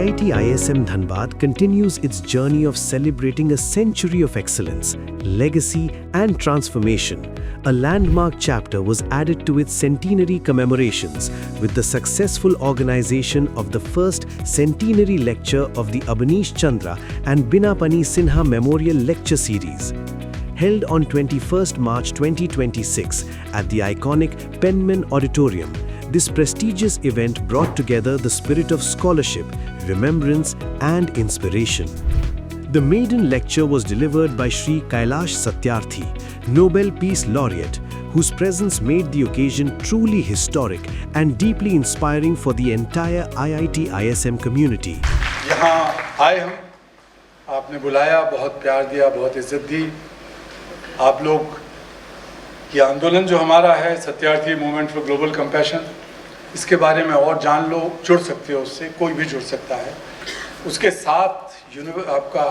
IIT ISM Dhanbad continues its journey of celebrating a century of excellence, legacy and transformation. A landmark chapter was added to its centenary commemorations with the successful organization of the first centenary lecture of the Abanish Chandra and Binapani Sinha Memorial Lecture Series. Held on 21st March 2026 at the iconic Penman Auditorium, this prestigious event brought together the spirit of scholarship, remembrance and inspiration. The maiden lecture was delivered by Shri Kailash Satyarthi, Nobel Peace Laureate, whose presence made the occasion truly historic and deeply inspiring for the entire IIT ISM community. यहाँ आए हम, आपने बुलाया, बहुत प्यार दिया, बहुत इज्जत दी। आप लोग ये आंदोलन जो हमारा है, Satyarthi movement for global compassion, इसके बारे में और जान लो, जुड़ सकते हो उससे, कोई भी जुड़ सकता है। उसके साथ आपका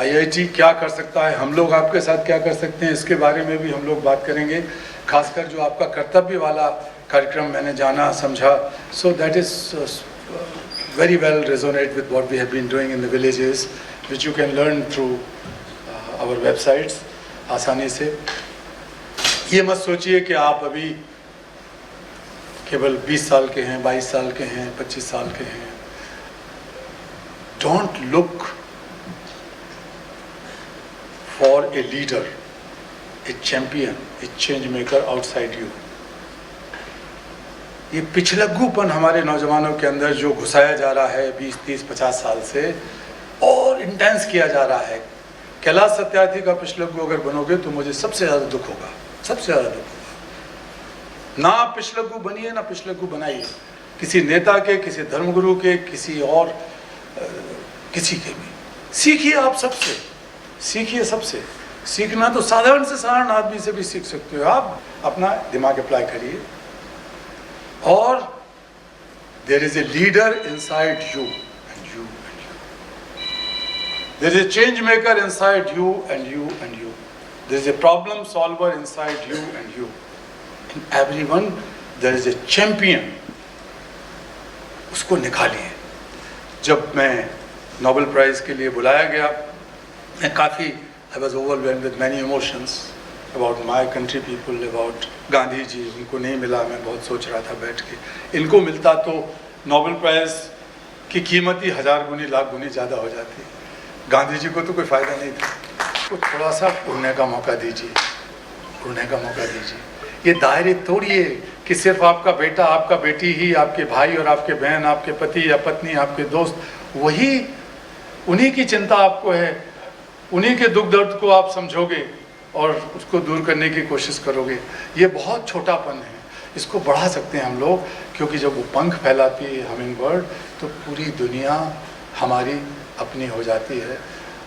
IIT क्या कर सकता है, हम लोग आपके साथ क्या कर सकते हैं, इसके बारे में भी हम लोग बात करेंगे। खासकर जो आपका कर्तव्य वाला कार्यक्रम मैंने जाना समझा, so that is very well resonate with what we have been doing in the villages, which you can learn through our websites आसानी से। ये मत सोचिए कि आप अभी केवल 20 साल के हैं, 22 साल के हैं, 25 साल के हैं। Don't look for a leader, a champion, a change maker outside you. ये पिछलग्गूपन हमारे नौजवानों के अंदर जो घुसाया जा रहा है 20, 30, 50 साल से और इंटेंस किया जा रहा है। कैलाश सत्यार्थी का पिछलग्गू अगर बनोगे तो मुझे सबसे ज़्यादा दुख होगा, सबसे ज़्यादा दुख होगा। ना पिछलग्गू बनिए, ना पिछलग्गू बनाइए, किसी नेता के, किसी धर्मगुरु के, किसी और किसी के भी। सीखिए, आप सबसे सीखिए, सबसे सीखना तो साधारण से साधारण आदमी से भी सीख सकते हो। आप अपना दिमाग अप्लाई करिए और there is a leader inside you and you and you, there is a change maker inside you and you and you, there is a problem solver inside you and you, in everyone there is a champion. उसको निकालिए। जब मैं Nobel prize के लिए बुलाया गया, मैं काफ़ी I was overwhelmed with many emotions about my country people, about Gandhi ji. उनको नहीं मिला, मैं बहुत सोच रहा था बैठ के। इनको मिलता तो नोबेल प्राइज़ की कीमत ही 1000 गुनी, लाख गुनी ज़्यादा हो जाती। गांधी जी को तो कोई फ़ायदा नहीं था। तो थोड़ा सा उड़ने का मौका दीजिए, उड़ने का मौका दीजिए। ये दायरे तोड़िए कि सिर्फ आपका बेटा, आपका बेटी ही, आपके भाई और आपके बहन, आपके पति या पत्नी, आपके दोस्त, वही उन्हीं की चिंता आपको है, उन्हीं के दुख दर्द को आप समझोगे और उसको दूर करने की कोशिश करोगे। ये बहुत छोटापन है, इसको बढ़ा सकते हैं हम लोग, क्योंकि जब वो पंख फैलाती है हमिंग बर्ड तो पूरी दुनिया हमारी अपनी हो जाती है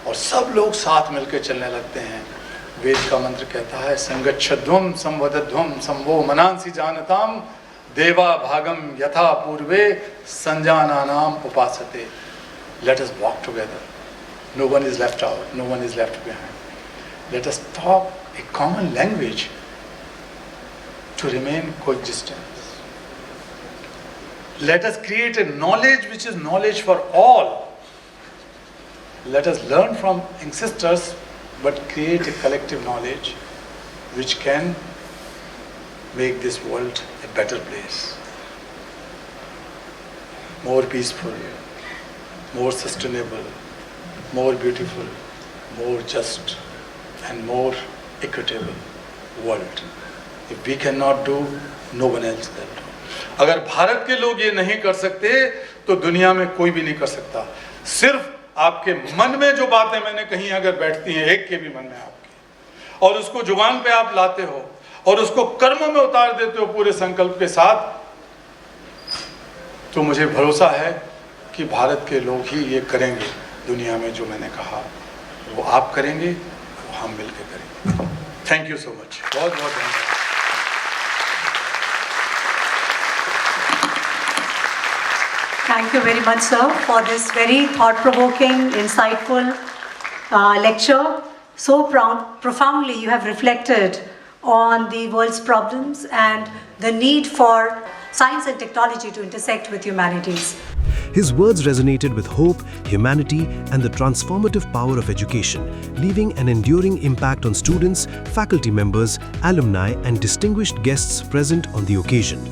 और सब लोग साथ मिलकर चलने लगते हैं। वेद का मंत्र कहता है, संगच्छध्वम संवदध्वम संवो मनांसि जानताम देवा भागम यथा पूर्वे संजानानाम उपासते। Let us walk together. No one is left out. No one is left behind. Let us talk a common language to remain coexistence. Let us create a knowledge which is knowledge for all. Let us learn from ancestors, but create a collective knowledge which can make this world a better place, more peaceful, more sustainable, more beautiful, more just and more equitable world. If we cannot do, no one else can do. अगर भारत के लोग ये नहीं कर सकते तो दुनिया में कोई भी नहीं कर सकता। सिर्फ आपके मन में जो बातें मैंने कही अगर बैठती हैं, एक के भी मन में आपके, और उसको जुबान पे आप लाते हो और उसको कर्म में उतार देते हो पूरे संकल्प के साथ, तो मुझे भरोसा है कि भारत के लोग ही ये करेंगे। दुनिया में जो मैंने कहा वो आप करेंगे, वो हम मिलकर करेंगे। थैंक यू सो मच, बहुत बहुत धन्यवाद। Thank you very much, sir, for this very thought-provoking, insightful lecture. So profoundly you have reflected on the world's problems and the need for science and technology to intersect with humanities. His words resonated with hope, humanity, and the transformative power of education, leaving an enduring impact on students, faculty members, alumni, and distinguished guests present on the occasion.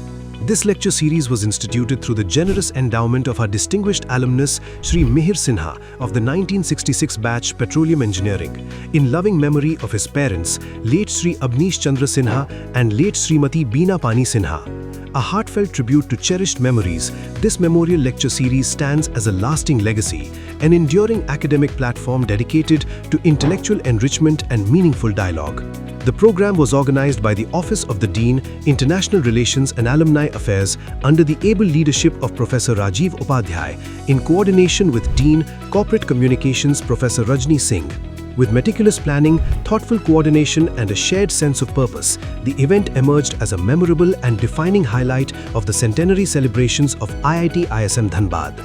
This lecture series was instituted through the generous endowment of our distinguished alumnus Shri Mihir Sinha of the 1966 batch Petroleum Engineering, in loving memory of his parents, late Shri Abneesh Chandra Sinha and late Srimati Beena Pani Sinha. A heartfelt tribute to cherished memories, this memorial lecture series stands as a lasting legacy, an enduring academic platform dedicated to intellectual enrichment and meaningful dialogue. The program was organized by the Office of the Dean, International Relations and Alumni Affairs under the able leadership of Professor Rajiv Upadhyay in coordination with Dean, Corporate Communications Professor Rajni Singh. With meticulous planning, thoughtful coordination and a shared sense of purpose, the event emerged as a memorable and defining highlight of the centenary celebrations of IIT ISM Dhanbad.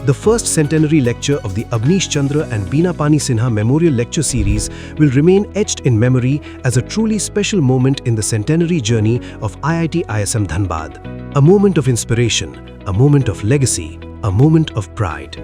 The first centenary lecture of the Abneesh Chandra and Beena Pani Sinha Memorial Lecture Series will remain etched in memory as a truly special moment in the centenary journey of IIT ISM Dhanbad. A moment of inspiration, a moment of legacy, a moment of pride.